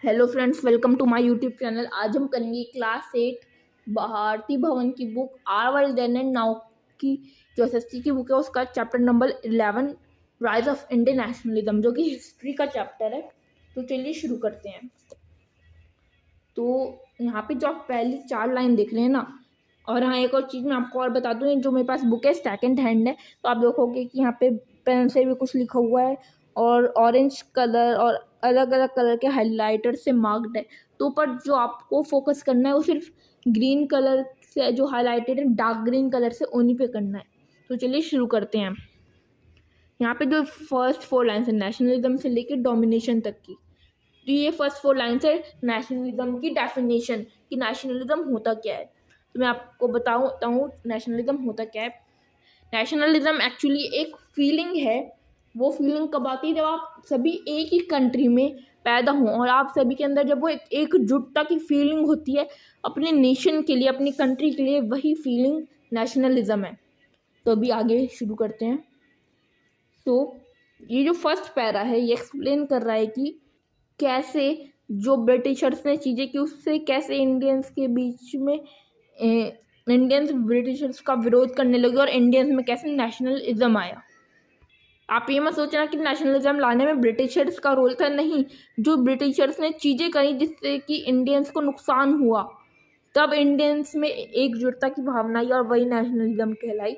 Hello friends, welcome to my YouTube channel. आज हम करेंगे क्लास 8 भारती भवन की book our world then and now की जो एसएससी की बुक है उसका chapter number 11 rise of Indian nationalism, जो कि हिस्ट्री का चैप्टर है। तो चलिए शुरू करते हैं। तो यहाँ पे जो आप पहली 4 लाइन देख रहे हैं ना, और हाँ एक और चीज़ मैं आपको और बता दूँ, जो मेरे पास बुक है सेकंड हैंड है, तो आप देखोगे कि यहाँ पे पेन से भी कुछ लिखा हुआ है और ऑरेंज कलर और अलग अलग कलर के हाइलाइटर से मार्क्ड है। तो ऊपर जो आपको फोकस करना है वो सिर्फ ग्रीन कलर से जो हाईलाइटेड है, डार्क ग्रीन कलर से उन्हीं पे करना है। तो चलिए शुरू करते हैं। यहाँ पे जो फर्स्ट 4 लाइन्स है नेशनलिज्म से लेकर डोमिनेशन तक की, तो ये फर्स्ट 4 लाइन्स है नेशनलिज्म की डेफिनेशन कि नेशनलिज्म होता क्या है। तो मैं आपको बताता हूँ नेशनलिज्म होता क्या है। नेशनलिज्म एक्चुअली एक फीलिंग है। वो फीलिंग कब आती है? जब आप सभी एक ही कंट्री में पैदा हों और आप सभी के अंदर जब वो एकजुटता की फीलिंग होती है अपने नेशन के लिए, अपनी कंट्री के लिए, वही फीलिंग नेशनलिज्म है। तो अभी आगे शुरू करते हैं। तो ये जो फर्स्ट पैरा है ये एक्सप्लेन कर रहा है कि कैसे जो ब्रिटिशर्स ने चीज़ें की उससे कैसे इंडियंस के बीच में इंडियंस ब्रिटिशर्स का विरोध करने लगे और इंडियंस में कैसे नेशनलिज्म आया। आप ये मत सोचना कि नेशनलिज्म लाने में ब्रिटिशर्स का रोल था, नहीं। जो ब्रिटिशर्स ने चीज़ें करी जिससे कि इंडियंस को नुकसान हुआ, तब इंडियंस में एकजुटता की भावना आई और वही नेशनलिज्म कहलाई।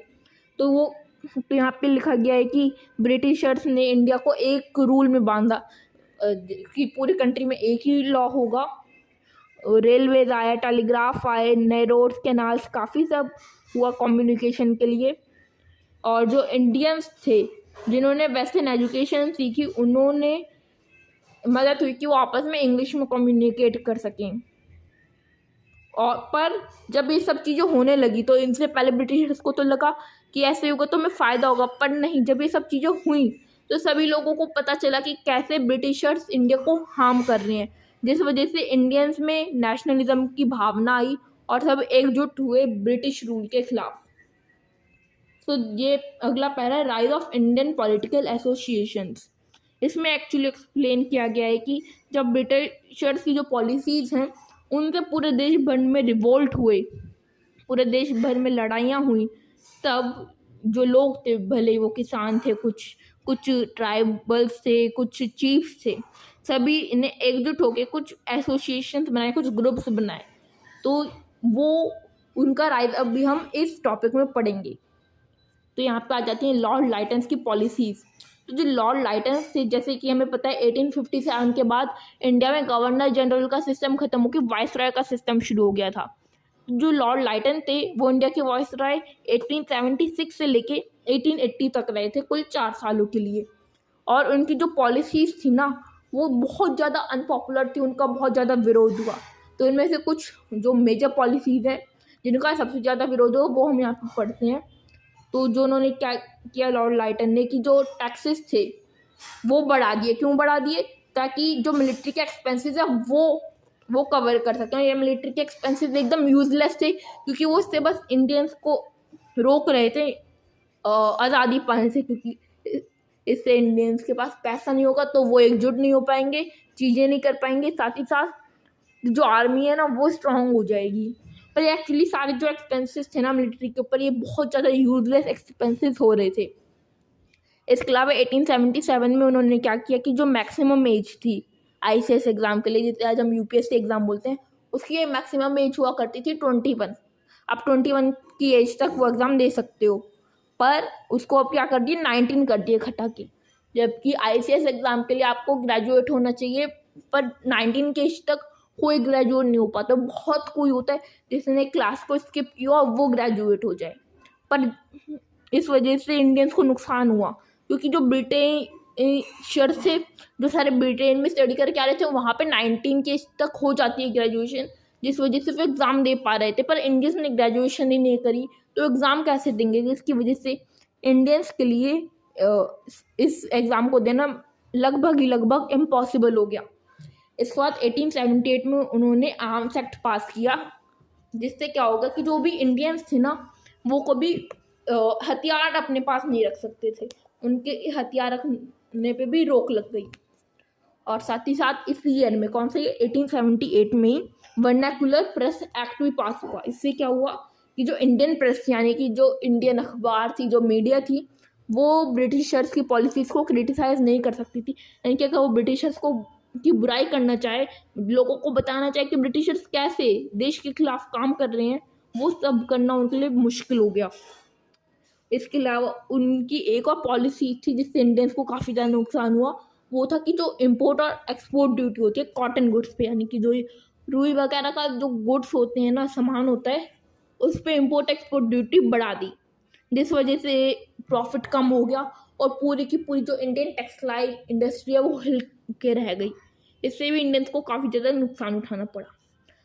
तो वो तो यहाँ पे लिखा गया है कि ब्रिटिशर्स ने इंडिया को एक रूल में बांधा कि पूरी कंट्री में एक ही लॉ होगा। रेलवेज आया, टेलीग्राफ आए, नए रोड्स, कैनाल्स, काफ़ी सब हुआ कम्युनिकेशन के लिए। और जो इंडियंस थे जिन्होंने वेस्टर्न एजुकेशन सीखी, उन्होंने मदद हुई कि वो आपस में इंग्लिश में कम्युनिकेट कर सकें। और पर जब ये सब चीज़ें होने लगी तो इनसे पहले ब्रिटिशर्स को तो लगा कि ऐसे होगा तो हमें फ़ायदा होगा, पर नहीं। जब ये सब चीज़ें हुई तो सभी लोगों को पता चला कि कैसे ब्रिटिशर्स इंडिया को हार्म कर रहे हैं, जिस वजह से इंडियंस में नेशनलिज्म की भावना आई और सब एकजुट हुए ब्रिटिश रूल के खिलाफ। तो ये अगला पैरा है rise of Indian political associations. इसमें एक्चुअली एक्सप्लेन किया गया है कि जब ब्रिटिशर्स की जो पॉलिसीज़ हैं उनसे पूरे देश भर में रिवोल्ट हुए, पूरे देश भर में लड़ाइयाँ हुई, तब जो लोग थे, भले वो किसान थे, कुछ कुछ ट्राइबल्स थे, कुछ चीफ्स थे, सभी इन्हें एकजुट होकर कुछ एसोसिएशंस बनाए, कुछ ग्रुप्स बनाए। तो वो उनका राइज अभी हम इस टॉपिक में पढ़ेंगे। तो यहाँ पे आ जाती हैं लॉर्ड लाइटन्स की पॉलिसीज़। तो जो लॉर्ड लाइटन्स थे, जैसे कि हमें पता है 1857 के बाद इंडिया में गवर्नर जनरल का सिस्टम खत्म होकर वाइसरॉय का सिस्टम शुरू हो गया था। जो लॉर्ड लाइटन थे वो इंडिया के वाइसरॉय 1876 से लेके 1880 तक रहे थे, कुल 4 सालों के लिए। और उनकी जो पॉलिसीज़ थी ना वो बहुत ज़्यादा अनपॉपुलर थी, उनका बहुत ज़्यादा विरोध हुआ। तो इनमें से कुछ जो मेजर पॉलिसीज़ हैं जिनका सबसे ज़्यादा विरोध हुआ वो हम यहाँ पर पढ़ते हैं। तो जो उन्होंने क्या किया लॉर्ड लाइटन ने, कि जो टैक्सेस थे वो बढ़ा दिए। क्यों बढ़ा दिए? ताकि जो मिलिट्री के एक्सपेंसेस है वो कवर कर सकें। ये मिलिट्री के एक्सपेंसेस एकदम यूजलेस थे क्योंकि वो इससे बस इंडियंस को रोक रहे थे आज़ादी पाने से, क्योंकि इससे इंडियंस के पास पैसा नहीं होगा तो वो एकजुट नहीं हो पाएंगे, चीज़ें नहीं कर पाएंगे, साथ ही साथ जो आर्मी है ना वो स्ट्रांग हो जाएगी। पर एक्चुअली सारे जो एक्सपेंसेस थे ना मिलिट्री के ऊपर, ये बहुत ज़्यादा यूजलेस एक्सपेंसेस हो रहे थे। इसके अलावा 1877 में उन्होंने क्या किया कि जो मैक्सिमम एज थी आईसीएस एग्ज़ाम के लिए, जिसे आज हम यूपीएससी एग्ज़ाम बोलते हैं, उसकी मैक्सिमम एज हुआ करती थी 21। आप 21 की एज तक वो एग्ज़ाम दे सकते हो, पर उसको अब क्या कर दिए, 19 कर दिए घटा के। जबकि आईसीएस एग्ज़ाम के लिए आपको ग्रेजुएट होना चाहिए, पर 19 की एज तक कोई ग्रेजुएट नहीं हो पाता। बहुत कोई होता है जिसने क्लास को स्किप किया और वो ग्रेजुएट हो जाए। पर इस वजह से इंडियंस को नुकसान हुआ क्योंकि जो ब्रिटिशर से जो सारे ब्रिटेन में स्टडी करके आ रहे थे वहाँ पे 19 के तक हो जाती है ग्रेजुएशन, जिस वजह से वो एग्ज़ाम दे पा रहे थे। पर इंडियंस ने ग्रेजुएशन ही नहीं करी तो एग्ज़ाम कैसे देंगे? जिसकी वजह से इंडियंस के लिए इस एग्ज़ाम को देना लगभग इम्पॉसिबल हो गया। इसके बाद 1878 में उन्होंने आर्म्स एक्ट पास किया, जिससे क्या होगा कि जो भी इंडियंस थे ना वो कभी हथियार अपने पास नहीं रख सकते थे, उनके हथियार रखने पे भी रोक लग गई। और साथ ही साथ इस ईयर में कौन सा, ये 1878 में वर्नाकुलर प्रेस एक्ट भी पास हुआ। इससे क्या हुआ कि जो इंडियन प्रेस यानी कि जो इंडियन अखबार थी, जो मीडिया थी, वो ब्रिटिशर्स की पॉलिसीज़ को क्रिटिसाइज़ नहीं कर सकती थी। यानी कि अगर वो ब्रिटिशर्स को की बुराई करना चाहे, लोगों को बताना चाहे कि ब्रिटिशर्स कैसे देश के खिलाफ काम कर रहे हैं, वो सब करना उनके लिए मुश्किल हो गया। इसके अलावा उनकी एक और पॉलिसी थी जिससे इंडियंस को काफ़ी ज़्यादा नुकसान हुआ, वो था कि जो इम्पोर्ट और एक्सपोर्ट ड्यूटी होती है कॉटन गुड्स पे, यानी कि जो रुई वगैरह का जो गुड्स होते हैं ना, सामान होता है, उस पर इम्पोर्ट एक्सपोर्ट ड्यूटी बढ़ा दी, जिस वजह से प्रॉफिट कम हो गया और पूरी की पूरी जो इंडियन टेक्सटाइल इंडस्ट्री है वो हिल के रह गई। इससे भी इंडियंस को काफ़ी ज़्यादा नुकसान उठाना पड़ा।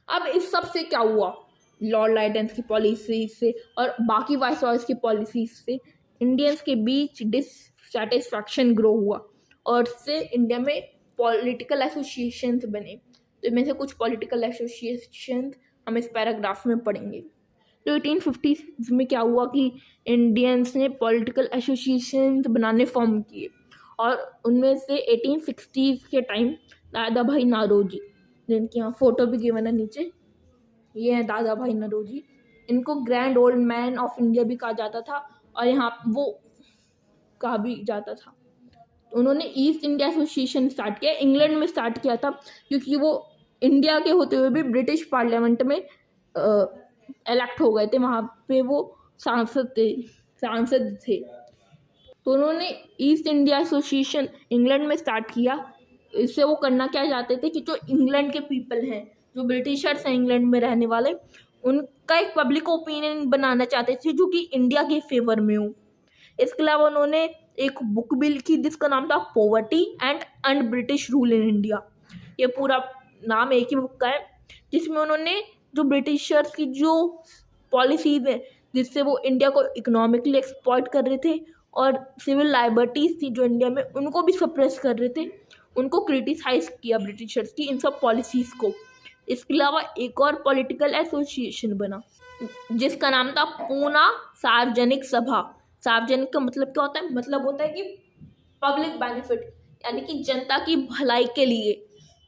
अब इस सब से क्या हुआ, लॉर्ड लाइडेंस की पॉलिसी से और बाकी वाइसरॉयज की पॉलिसी से इंडियंस के बीच डिससेटिस्फैक्शन ग्रो हुआ और इससे इंडिया में पॉलिटिकल एसोसिएशंस बने। तो इनमें से कुछ पॉलिटिकल एसोसिएशन हम इस पैराग्राफ में पढ़ेंगे। तो 1850 में क्या हुआ कि इंडियंस ने पॉलिटिकल एसोसिएशन बनाने फॉर्म किए और उनमें से 1860 के टाइम दादा भाई नारोजी, जिनकी यहाँ फोटो भी गिवन है नीचे, ये हैं दादा भाई नौरोजी। इनको grand old man of India भी कहा जाता था और यहाँ वो कहा भी जाता था। उन्होंने ईस्ट इंडिया एसोसिएशन स्टार्ट किया, इंग्लैंड में स्टार्ट किया था, क्योंकि वो इंडिया के होते हुए भी ब्रिटिश पार्लियामेंट में इलेक्ट हो गए थे, वहाँ पे वो सांसद थे। तो उन्होंने ईस्ट इंडिया एसोसिएशन इंग्लैंड में स्टार्ट किया। इससे वो करना क्या चाहते थे कि जो इंग्लैंड के पीपल हैं, जो ब्रिटिशर्स हैं इंग्लैंड में रहने वाले, उनका एक पब्लिक ओपिनियन बनाना चाहते थे जो कि इंडिया के फेवर में हो। इसके अलावा उन्होंने एक बुक भी लिखी जिसका नाम था poverty and un British rule in India. ये पूरा नाम एक ही बुक का है, जिसमें उन्होंने जो ब्रिटिशर्स की जो पॉलिसीज हैं जिससे वो इंडिया को इकोनॉमिकली एक्सप्लॉइट कर रहे थे और सिविल लाइबर्टीज थी जो इंडिया में, उनको भी सप्रेस कर रहे थे, उनको क्रिटिसाइज किया ब्रिटिशर्स की इन सब पॉलिसीज को। इसके अलावा एक और पॉलिटिकल एसोसिएशन बना जिसका नाम था पूना सार्वजनिक सभा। सार्वजनिक का मतलब क्या होता है, मतलब होता है कि पब्लिक बेनिफिट, यानी कि जनता की भलाई के लिए।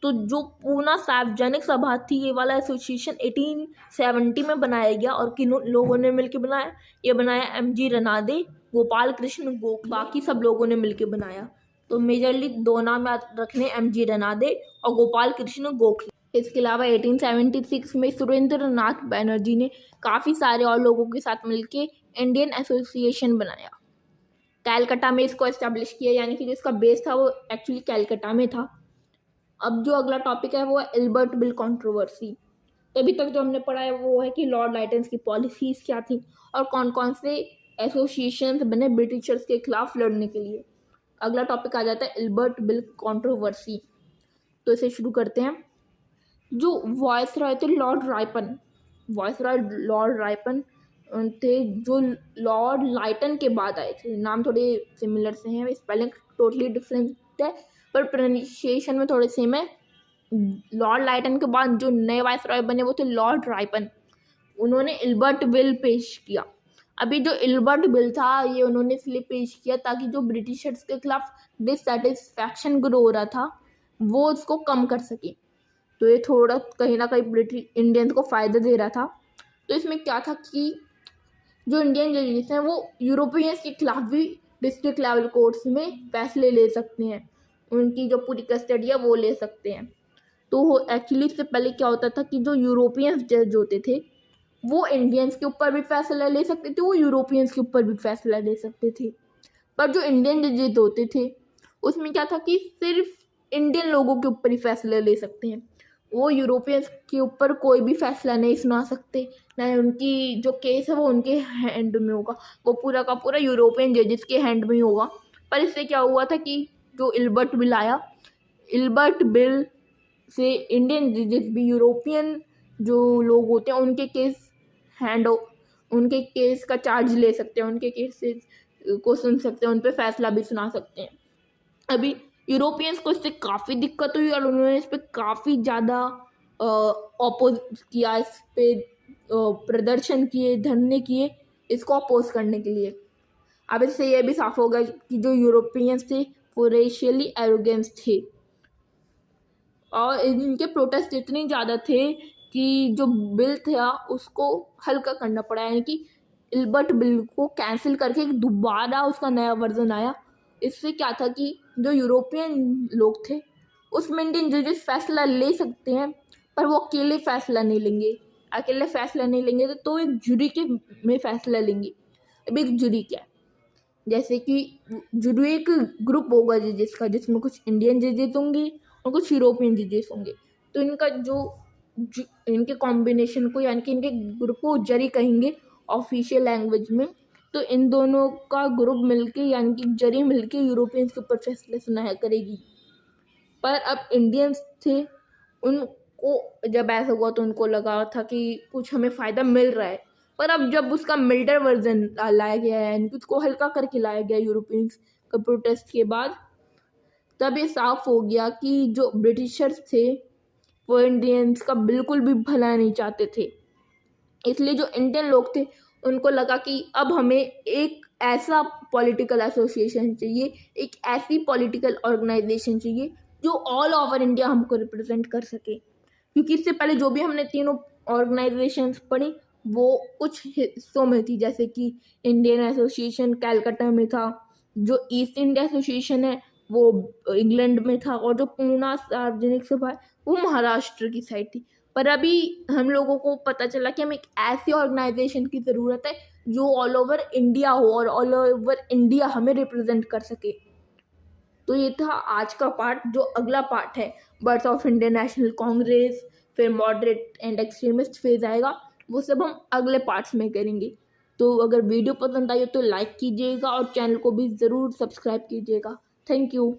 तो जो पूना सार्वजनिक सभा थी, ये वाला एसोसिएशन 1870 में बनाया गया और किन लोगों ने मिलकर बनाया, ये बनाया एमजी रनादे, गोपाल कृष्ण गोखले, बाकी सब लोगों ने मिलकर बनाया। तो मेजरली दो नाम याद रखने, एमजी रनादे और गोपाल कृष्ण गोखले। इसके अलावा 1876 में सुरेंद्रनाथ बैनर्जी ने काफ़ी सारे और लोगों के साथ मिलकर इंडियन एसोसिएशन बनाया। कैलकाटा में इसको एस्टेब्लिश किया, यानी कि जिसका बेस था वो एक्चुअली कैलकाटा में था। अब जो अगला टॉपिक है वो है एल्बर्ट बिल कंट्रोवर्सी। तो अभी तक जो हमने पढ़ा है वो है कि लॉर्ड लाइडेंस की पॉलिसीज क्या थी और कौन कौन से एसोसिएशंस बने ब्रिटिशर्स के खिलाफ लड़ने के लिए। अगला टॉपिक आ जाता है एल्बर्ट बिल कंट्रोवर्सी। तो इसे शुरू करते हैं। जो वायसरॉय थे लॉर्ड रायपन थे, जो लॉर्ड लाइटन के बाद आए थे। नाम थोड़े सिमिलर से हैं, स्पेलिंग टोटली डिफरेंट है पर प्रोनाउंसिएशन में थोड़े सेम है। लॉर्ड लाइटन के बाद जो नए वायसरॉय बने वो थे लॉर्ड रायपन। उन्होंने एल्बर्ट बिल पेश किया। अभी जो एल्बर्ट बिल था ये उन्होंने इसलिए पेश किया ताकि जो ब्रिटिशर्स के खिलाफ डिससेटिस्फैक्शन ग्रो हो रहा था वो उसको कम कर सके। तो ये थोड़ा कहीं ना कहीं ब्रिटिश इंडियंस को फ़ायदा दे रहा था। तो इसमें क्या था कि जो इंडियन जजेस हैं वो यूरोपियंस के खिलाफ भी डिस्ट्रिक्ट लेवल कोर्ट्स में फैसले ले सकते हैं, उनकी जो पूरी कस्टडी है वो ले सकते हैं। तो एक्चुअली इससे पहले क्या होता था कि जो यूरोपियंस जज होते थे वो इंडियंस के ऊपर भी फैसला ले सकते थे, वो यूरोपियंस के ऊपर भी फैसला ले सकते थे। पर जो इंडियन जजेस होते थे उसमें क्या था कि सिर्फ इंडियन लोगों के ऊपर ही फैसला ले सकते हैं, वो यूरोपियंस के ऊपर कोई भी फैसला नहीं सुना सकते, ना उनकी जो केस है वो उनके हैंड में होगा, वो पूरा का पूरा यूरोपियन जजेस के हैंड में ही होगा। पर इससे क्या हुआ था कि जो एल्बर्ट बिल आया, एल्बर्ट बिल से इंडियन जजेस भी यूरोपियन जो लोग होते हैं उनके केस का चार्ज ले सकते हैं, उनके केसेस को सुन सकते हैं, उन पर फैसला भी सुना सकते हैं। अभी यूरोपियंस को इससे काफ़ी दिक्कत हुई और उन्होंने इस पर काफ़ी ज़्यादा अपोज किया, इस पर प्रदर्शन किए, धरने किए इसको अपोज करने के लिए। अब इससे यह भी साफ होगा कि जो यूरोपियंस थे वो रेशियली एरोगेंस थे। और इनके प्रोटेस्ट इतने ज़्यादा थे कि जो बिल था उसको हल्का करना पड़ा, यानी कि इल्बर्ट बिल को कैंसिल करके दोबारा उसका नया वर्जन आया। इससे क्या था कि जो यूरोपियन लोग थे उसमें इंडियन जजेस फैसला ले सकते हैं, पर वो अकेले फैसला नहीं लेंगे। अकेले फैसला नहीं लेंगे तो एक जूरी के में फैसला लेंगे। अब एक जूरी क्या है, जैसे कि जूरी एक ग्रुप होगा जजेस का, जिसमें कुछ इंडियन जजेस होंगे और कुछ यूरोपियन जजेस होंगे। तो इनका इनके कॉम्बिनेशन को, यानी कि इनके ग्रुप को जरी कहेंगे ऑफिशियल लैंग्वेज में। तो इन दोनों का ग्रुप मिलके, यानी कि जरी मिलके यूरोपियंस के ऊपर फैसले सुनाया करेगी। पर अब इंडियंस थे, उनको जब ऐसा हुआ तो उनको लगा था कि कुछ हमें फ़ायदा मिल रहा है। पर अब जब उसका मिल्डर वर्जन लाया गया है, यानी कि उसको हल्का करके लाया गया यूरोपियंस का प्रोटेस्ट के बाद, तब ये साफ हो गया कि जो ब्रिटिशर्स थे वो इंडियंस का बिल्कुल भी भला नहीं चाहते थे। इसलिए जो इंडियन लोग थे उनको लगा कि अब हमें एक ऐसा पॉलिटिकल एसोसिएशन चाहिए, एक ऐसी पॉलिटिकल ऑर्गेनाइजेशन चाहिए जो ऑल ओवर इंडिया हमको रिप्रेजेंट कर सके। क्योंकि इससे पहले जो भी हमने तीनों ऑर्गेनाइजेशंस पढ़ी वो कुछ हिस्सों में थी, जैसे कि इंडियन एसोसिएशन कैलकाटा में था, जो ईस्ट इंडिया एसोसिएशन है वो इंग्लैंड में था, और जो पूना सार्वजनिक सभा है वो महाराष्ट्र की साइड थी। पर अभी हम लोगों को पता चला कि हमें एक ऐसी ऑर्गेनाइजेशन की ज़रूरत है जो ऑल ओवर इंडिया हो और ऑल ओवर इंडिया हमें रिप्रेजेंट कर सके। तो ये था आज का पार्ट। जो अगला पार्ट है birth of Indian national Congress, फिर मॉडरेट एंड एक्सट्रीमिस्ट फेज आएगा, वो सब हम अगले पार्ट्स में करेंगे। तो अगर वीडियो पसंद आई हो तो लाइक कीजिएगा और चैनल को भी ज़रूर सब्सक्राइब कीजिएगा। Thank you.